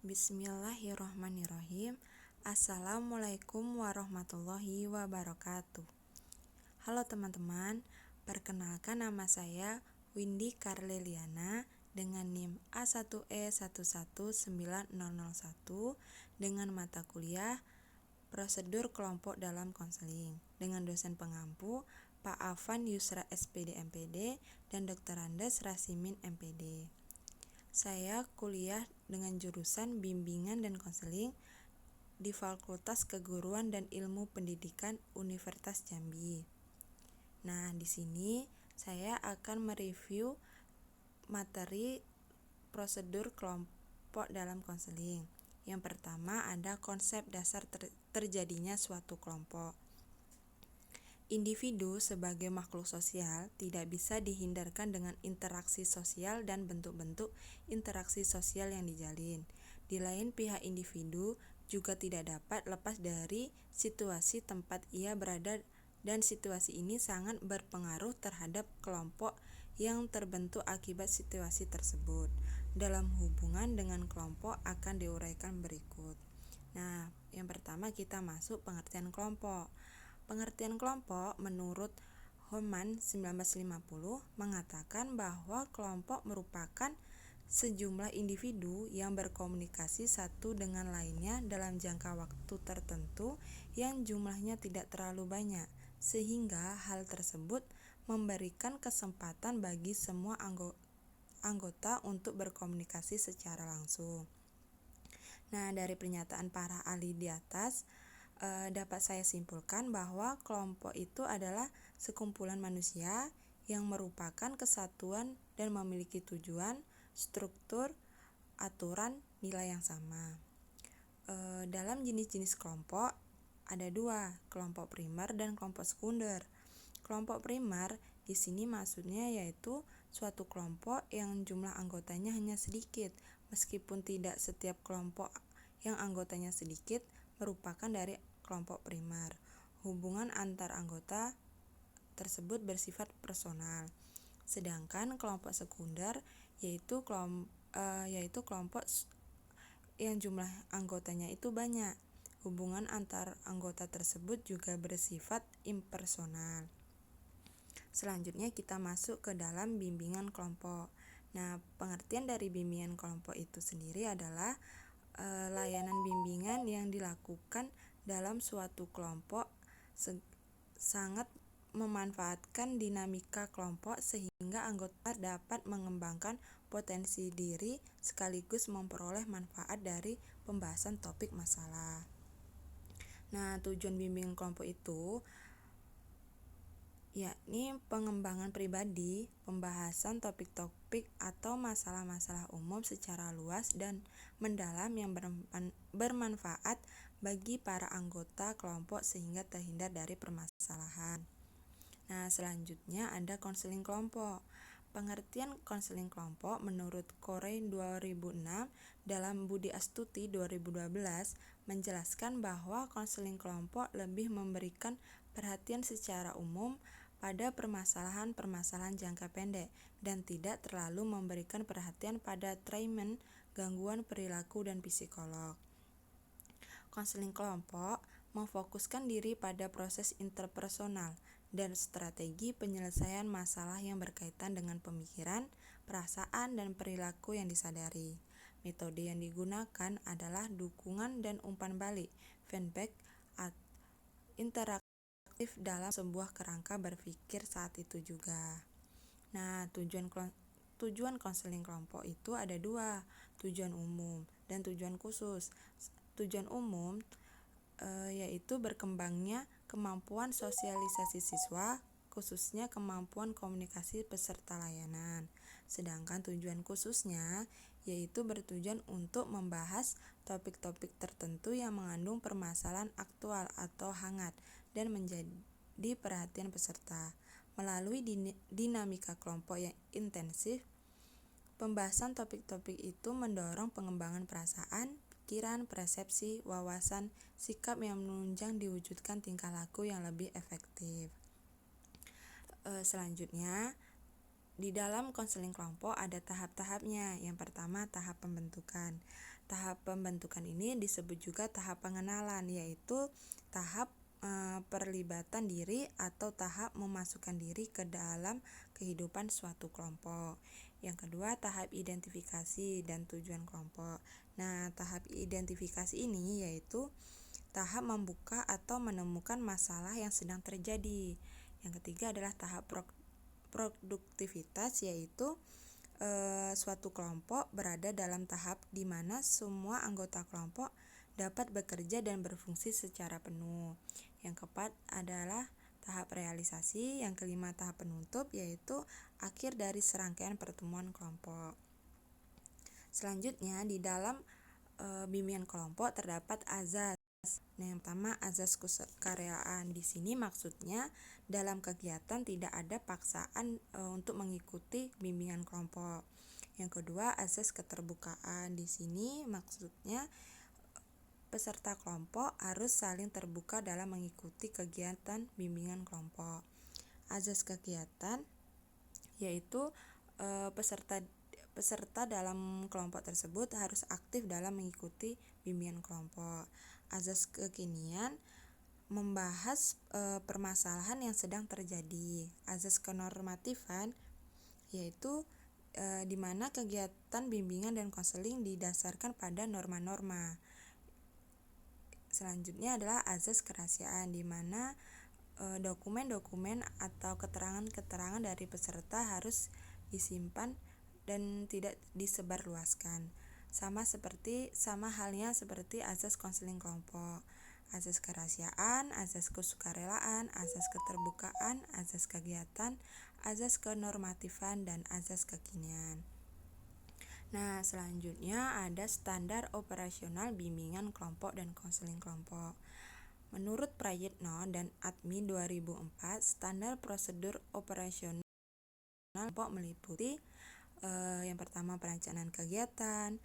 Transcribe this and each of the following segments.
Bismillahirrohmanirrohim. Assalamualaikum warahmatullahi wabarakatuh. Halo teman-teman, perkenalkan nama saya Windy Karleliana dengan NIM A1E11901 dengan mata kuliah Prosedur Kelompok dalam Konseling dengan dosen pengampu Pak Afan Yusra SPD MPD dan Dr. Andes Rasimin MPD. Saya kuliah dengan jurusan Bimbingan dan Konseling di Fakultas Keguruan dan Ilmu Pendidikan Universitas Jambi. Nah, di sini saya akan mereview materi prosedur kelompok dalam konseling. Yang pertama ada konsep dasar terjadinya suatu kelompok. Individu sebagai makhluk sosial tidak bisa dihindarkan dengan interaksi sosial dan bentuk-bentuk interaksi sosial yang dijalin. Di lain pihak, individu juga tidak dapat lepas dari situasi tempat ia berada, dan situasi ini sangat berpengaruh terhadap kelompok yang terbentuk akibat situasi tersebut. Dalam hubungan dengan kelompok akan diuraikan berikut. Nah, yang pertama kita masuk pengertian kelompok. Pengertian kelompok menurut Homan 1950 mengatakan bahwa kelompok merupakan sejumlah individu yang berkomunikasi satu dengan lainnya dalam jangka waktu tertentu yang jumlahnya tidak terlalu banyak, sehingga hal tersebut memberikan kesempatan bagi semua anggota untuk berkomunikasi secara langsung. Nah, dari pernyataan para ahli di atas, dapat saya simpulkan bahwa kelompok itu adalah sekumpulan manusia yang merupakan kesatuan dan memiliki tujuan, struktur, aturan, nilai yang sama. Dalam jenis-jenis kelompok ada dua, kelompok primer dan kelompok sekunder. Kelompok primer di sini maksudnya yaitu suatu kelompok yang jumlah anggotanya hanya sedikit, meskipun tidak setiap kelompok yang anggotanya sedikit merupakan dari kelompok primer. Hubungan antar anggota tersebut bersifat personal. Sedangkan kelompok sekunder yaitu kelompok yang jumlah anggotanya itu banyak. Hubungan antar anggota tersebut juga bersifat impersonal. Selanjutnya kita masuk ke dalam bimbingan kelompok. Nah, pengertian dari bimbingan kelompok itu sendiri adalah layanan bimbingan yang dilakukan dalam suatu kelompok sangat memanfaatkan dinamika kelompok sehingga anggota dapat mengembangkan potensi diri sekaligus memperoleh manfaat dari pembahasan topik masalah. Nah, tujuan bimbingan kelompok itu yakni pengembangan pribadi, pembahasan topik-topik atau masalah-masalah umum secara luas dan mendalam yang bermanfaat bagi para anggota kelompok sehingga terhindar dari permasalahan. Nah, selanjutnya ada konseling kelompok. Pengertian konseling kelompok menurut Korey 2006 dalam Budi Astuti 2012 menjelaskan bahwa konseling kelompok lebih memberikan perhatian secara umum pada permasalahan-permasalahan jangka pendek dan tidak terlalu memberikan perhatian pada treatment gangguan perilaku dan psikolog. Konseling kelompok memfokuskan diri pada proses interpersonal dan strategi penyelesaian masalah yang berkaitan dengan pemikiran, perasaan, dan perilaku yang disadari. Metode yang digunakan adalah dukungan dan umpan balik, feedback, interaktif dalam sebuah kerangka berpikir saat itu juga. Nah, tujuan konseling kelompok itu ada dua, tujuan umum dan tujuan khusus. Tujuan umum yaitu berkembangnya kemampuan sosialisasi siswa, khususnya kemampuan komunikasi peserta layanan. Sedangkan tujuan khususnya yaitu bertujuan untuk membahas topik-topik tertentu yang mengandung permasalahan aktual atau hangat dan menjadi perhatian peserta. Melalui dinamika kelompok yang intensif, pembahasan topik-topik itu mendorong pengembangan perasaan, pikiran, persepsi, wawasan, sikap yang menunjang diwujudkan tingkah laku yang lebih efektif. Selanjutnya, di dalam konseling kelompok ada tahap-tahapnya. Yang pertama, tahap pembentukan. Tahap pembentukan ini disebut juga tahap pengenalan, yaitu tahap perlibatan diri atau tahap memasukkan diri ke dalam kehidupan suatu kelompok. Yang kedua, tahap identifikasi dan tujuan kelompok. Nah, tahap identifikasi ini yaitu tahap membuka atau menemukan masalah yang sedang terjadi. Yang ketiga adalah tahap produktivitas, yaitu suatu kelompok berada dalam tahap di mana semua anggota kelompok dapat bekerja dan berfungsi secara penuh. Yang keempat adalah tahap realisasi. Yang kelima tahap penutup, yaitu akhir dari serangkaian pertemuan kelompok. Selanjutnya di dalam bimbingan kelompok terdapat azas. Nah, yang pertama azas kesukarelaan. Di sini maksudnya dalam kegiatan tidak ada paksaan untuk mengikuti bimbingan kelompok. Yang kedua azas keterbukaan. Di sini maksudnya peserta kelompok harus saling terbuka dalam mengikuti kegiatan bimbingan kelompok. Azas kegiatan yaitu peserta dalam kelompok tersebut harus aktif dalam mengikuti bimbingan kelompok. Azas kekinian membahas permasalahan yang sedang terjadi. Azas kenormatifan yaitu di mana kegiatan bimbingan dan konseling didasarkan pada norma-norma. Selanjutnya adalah azas kerahasiaan, di mana dokumen-dokumen atau keterangan-keterangan dari peserta harus disimpan dan tidak disebarluaskan. Sama halnya seperti azas konseling kelompok. Azas kerahasiaan, azas kesukarelaan, azas keterbukaan, azas kegiatan, azas kenormatifan, dan azas kekinian. Nah, selanjutnya ada standar operasional bimbingan kelompok dan konseling kelompok. Menurut Prayitno dan Admi 2004, standar prosedur operasional kelompok meliputi yang pertama perencanaan kegiatan,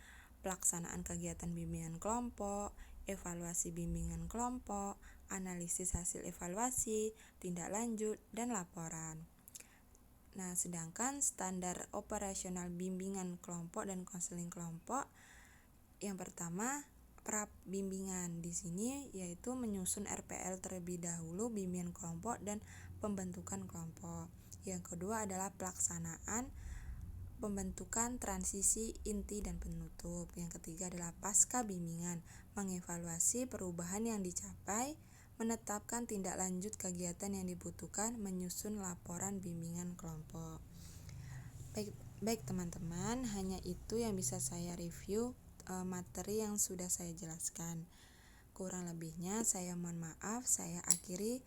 pelaksanaan kegiatan bimbingan kelompok, evaluasi bimbingan kelompok, analisis hasil evaluasi, tindak lanjut, dan laporan. Nah, sedangkan standar operasional bimbingan kelompok dan konseling kelompok yang pertama bimbingan di sini yaitu menyusun RPL terlebih dahulu bimbingan kelompok dan pembentukan kelompok. Yang kedua adalah pelaksanaan pembentukan transisi inti dan penutup. Yang ketiga adalah pasca bimbingan, mengevaluasi perubahan yang dicapai, menetapkan tindak lanjut kegiatan yang dibutuhkan, menyusun laporan bimbingan kelompok. Baik teman-teman, hanya itu yang bisa saya review materi yang sudah saya jelaskan. Kurang lebihnya saya mohon maaf. Saya akhiri.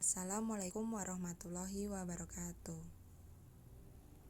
Assalamualaikum warahmatullahi wabarakatuh.